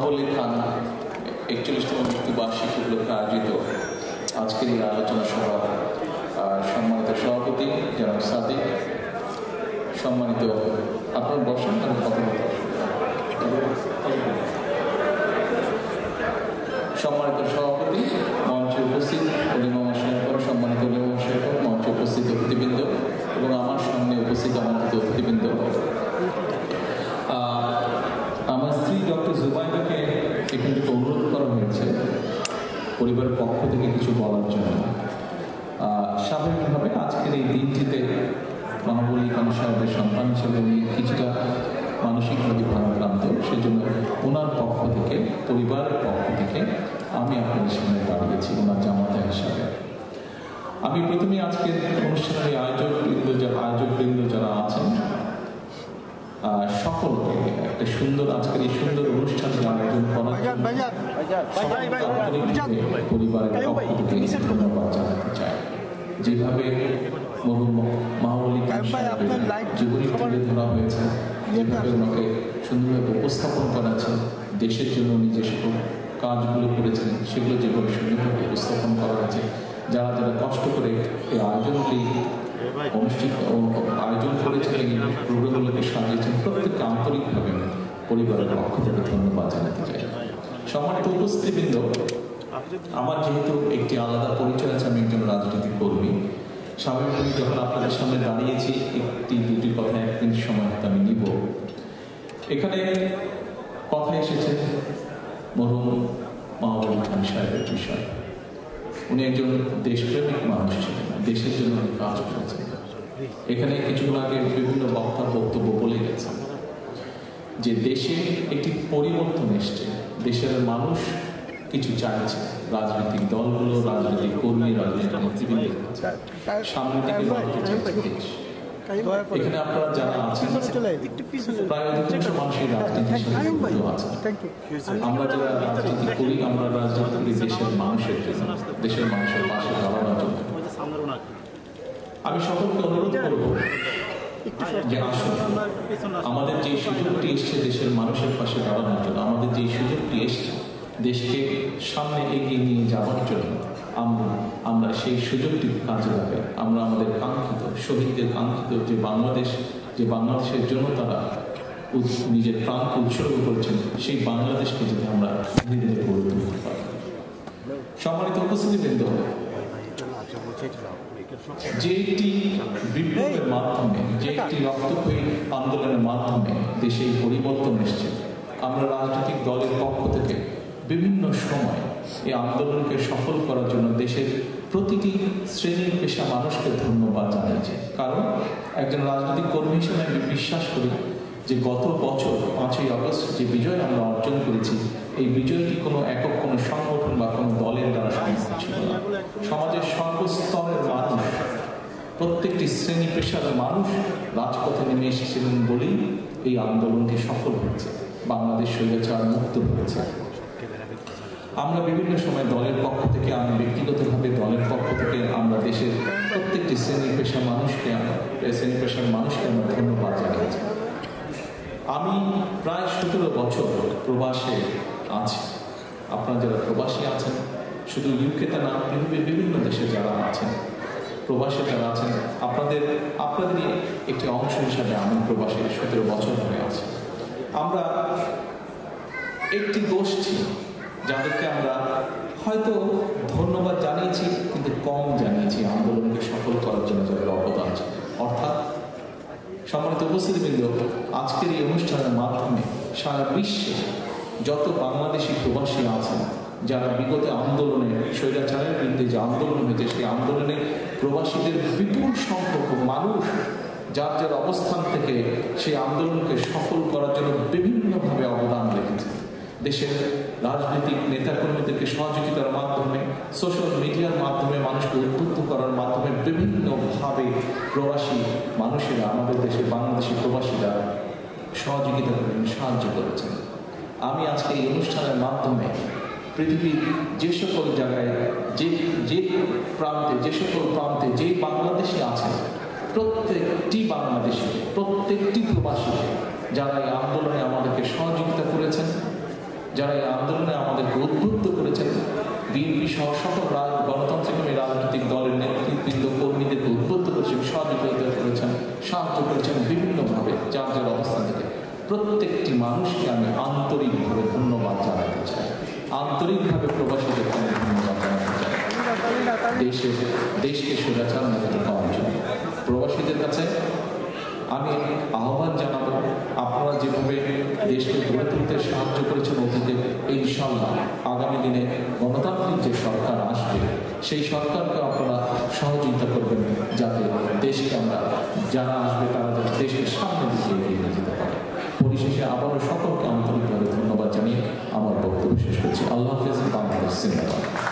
মহাবলী খান 41তম মৃত্যুবার্ষিকী উপলক্ষে আয়োজিত আজকের এই আলোচনা সভা সম্মানিত সভাপতি জনাব সাদিক, সম্মানিত আপনার বসেন আমি কথা বলতে, সম্মানিত সভাপতি, মঞ্চে উপস্থিত অলিমা মহাশয়গণ, সম্মানিত অলিমা মহাশয়গণ, মঞ্চে উপস্থিত অতিথিবৃন্দ এবং আমার সামনে উপস্থিত আমন্ত্রিত অতিথিবৃন্দ, আমার স্ত্রী ডক্টর জুবাইদাকে এখান থেকে অনুরোধ করা হয়েছে পরিবারের পক্ষ থেকে কিছু বলার জন্য। স্বাভাবিকভাবে আজকের এই দিনটিতে মহাবলী খান সাহেবের সন্তান হিসেবে উনি কিছুটা মানসিকভাবে ভারাক্রান্ত, সেজন্য ওনার পক্ষ থেকে, পরিবারের পক্ষ থেকে আমি আপনাদের সামনে দাঁড়িয়েছি ওনার জামাতা হিসাবে। আমি প্রথমে আজকের অনুষ্ঠানের আয়োজকবৃন্দ যারা আছেন সকলকে একটা সুন্দর আজকের এই সুন্দর অনুষ্ঠানের আয়োজন করার জন্য পরিবারের পক্ষ থেকে ধন্যবাদ জানাতে চাই। যেভাবে মহাবলী খান সাহেবের জীবনী তুলে ধরা হয়েছে, যেভাবে ওনাকে সুন্দরভাবে উপস্থাপন করা আছে, দেশের জন্য নিজে সকল কাজগুলো করেছেন সেগুলো যেভাবে সুন্দরভাবে উপস্থাপন করা আছে, যারা যারা কষ্ট করে এই আয়োজনটি আয়োজন করেছেন, এই প্রোগ্রামগুলোকে সাজিয়েছেন, প্রত্যেককে আন্তরিকভাবে পরিবারের পক্ষ থেকে ধন্যবাদ জানাতে চাই। সম্মানিত উপস্থিতবৃন্দ, আমার যেহেতু একটি আলাদা পরিচয় আছে, আমি একজন রাজনৈতিক কর্মী। স্বাভাবিকভাবে যখন আপনাদের সামনে দাঁড়িয়েছি একটি দুটি কথা এক মিনিট সময় আমি নিব। এখানে কথা এসেছে মরহুম মহাবলী খান সাহেবের বিষয়। উনি একজন দেশপ্রেমিক মানুষ ছিলেন, দেশের জন্য উনি কাজ করেছেন। এখানে কিছুক্ষণ আগে বিভিন্ন বক্তার বক্তব্য বলে গেছেন যে দেশে একটি পরিবর্তন এসছে, দেশের মানুষ কিছু চাইছে, রাজনৈতিক দলগুলো, রাজনৈতিক কর্মী, রাজনৈতিক নেতৃবৃন্দ সামনের দিকে বাড়তে চাইছে দেশ। এখানে আপনারা যারা আছেন প্রায় অধিকাংশ মানুষের রাজনীতির সাথে যুক্ত আছেন। আমরা যারা রাজনীতি করি, আমরা রাজনীতি করি দেশের মানুষের জন্য, দেশের মানুষের পাশে দাঁড়ানোর জন্য। আমি সকলকে অনুরোধ করব যে আসুন, আমাদের যে সুযোগটি এসছে দেশের মানুষের পাশে দাঁড়ানোর জন্য, আমাদের যে সুযোগটি এসছে দেশকে সামনে এগিয়ে নিয়ে যাওয়ার জন্য, আমরা সেই সুযোগটি কাজে লাগাই। আমরা আমাদের কাঙ্ক্ষিত, শহীদদের কাঙ্ক্ষিত যে বাংলাদেশ, যে বাংলাদেশের জন্য তারা নিজের প্রাণকে উৎসর্গ করেছেন, সেই বাংলাদেশকে যদি আমরা ধীরে ধীরে গড়ে তুলতে পারি। সম্মানিত উপস্থিতিবৃন্দ, যে একটি বিপ্লবের মাধ্যমে, যে একটি রক্তক্ষয়ী আন্দোলনের মাধ্যমে দেশে এই পরিবর্তন এসছে, আমরা রাজনৈতিক দলের পক্ষ থেকে বিভিন্ন সময় এই আন্দোলনকে সফল করার জন্য দেশের প্রতিটি শ্রেণীর পেশা মানুষকে ধন্যবাদ জানিয়েছে। কারণ একজন রাজনৈতিক কর্মী হিসেবে আমি বিশ্বাস করি যে গত বছর 5ই আগস্ট যে বিজয় আমরা অর্জন করেছি, এই বিজয়টি কোনো একক কোনো সংগঠন বা কোনো দলের দ্বারা সম্ভব ছিল না। সমাজের সর্বস্তরের মানুষ, প্রত্যেকটি শ্রেণী পেশার মানুষ রাজপথে নেমে এসেছিলেন বলেই এই আন্দোলনটি সফল হয়েছে, বাংলাদেশ স্বৈরাচার মুক্ত হয়েছে। আমরা বিভিন্ন সময় দলের পক্ষ থেকে, আমি ব্যক্তিগতভাবে দলের পক্ষ থেকে আমরা দেশের প্রত্যেকটি শ্রেণী পেশার মানুষকে আমরা ধন্যবাদ জানিয়েছি। আমি প্রায় 17 বছর প্রবাসে আছি। আপনারা যারা প্রবাসী আছেন, শুধু ইউকেতে না, বিভিন্ন দেশে যারা আছেন, প্রবাসে যারা আছেন, আপনাদেরই একটি অংশ হিসাবে আমি প্রবাসে 17 বছর ধরে আছি। আমরা একটি গোষ্ঠী যাদেরকে আমরা হয়তো ধন্যবাদ জানিয়েছি, কিন্তু কম জানিয়েছি আন্দোলনকে সফল করার জন্য যাদের অবদান ছিল। অর্থাৎ সম্মানিত উপস্থিতিবৃন্দ, আজকের এই অনুষ্ঠানের মাধ্যমে সারা বিশ্বে যত বাংলাদেশি প্রবাসী আছেন, যারা বিগত আন্দোলনে, স্বৈরাচারের বিরুদ্ধে যে আন্দোলন হয়েছে, সেই আন্দোলনে প্রবাসীদের বিপুল সংখ্যক মানুষ যার যার অবস্থান থেকে সেই আন্দোলনকে সফল করার জন্য বিভিন্নভাবে অবদান রেখেছে। দেশের রাজনৈতিক নেতাকর্মীদেরকে সহযোগিতার মাধ্যমে, সোশ্যাল মিডিয়ার মাধ্যমে, মানুষকে উদ্বুদ্ধ করার মাধ্যমে বিভিন্নভাবে প্রবাসী মানুষেরা, আমাদের দেশের বাংলাদেশি প্রবাসীরা সহযোগিতা করেন, সাহায্য করেছেন। আমি আজকে এই অনুষ্ঠানের মাধ্যমে পৃথিবীর যে সকল জায়গায়, যে প্রান্তে, যে সকল প্রান্তে যেই বাংলাদেশি আছেন, প্রত্যেকটি বাংলাদেশিকে, প্রত্যেকটি প্রবাসীকে, যারা এই আন্দোলনে আমাদেরকে সহযোগিতা করেছেন, যারা এই আন্দোলনে আমাদেরকে উদ্বুদ্ধ করেছেন, বিএনপি সহ সকল গণতান্ত্রিক রাজনৈতিক দলের নেতৃবৃন্দ কর্মীদেরকে উদ্বুদ্ধ করেছেন, সহযোগিতা করেছেন, সাহায্য করেছেন বিভিন্নভাবে যার যার অবস্থান থেকে। প্রত্যেকটি মানুষকে আমি আন্তরিকভাবে ধন্যবাদ জানাতে চাই, আন্তরিকভাবে প্রবাসীদের ধন্যবাদ জানাতে চাই। দেশকে স্বৈরাচার মুক্ত পাওয়ার জন্য প্রবাসীদের কাছে আমি আহ্বান জানাবো, আপনারা যেভাবে দেশকে গড়ে তুলতে সাহায্য করেছেন অতীতে, ইনশাআল্লাহ আগামী দিনে গণতান্ত্রিক যে সরকার আসবে সেই সরকারকে আপনারা সহযোগিতা করবেন, যাতে দেশকে আমরা যারা আসবে তারা যাতে দেশের সামনে দিকে এগিয়ে নিয়ে যেতে পারে। পরিশেষে আবারও সকলকে আন্তরিকভাবে ধন্যবাদ জানিয়ে আমার বক্তব্য শেষ করছি। আল্লাহ হাফেজ। বাংলাদেশ জিন্দাবাদ।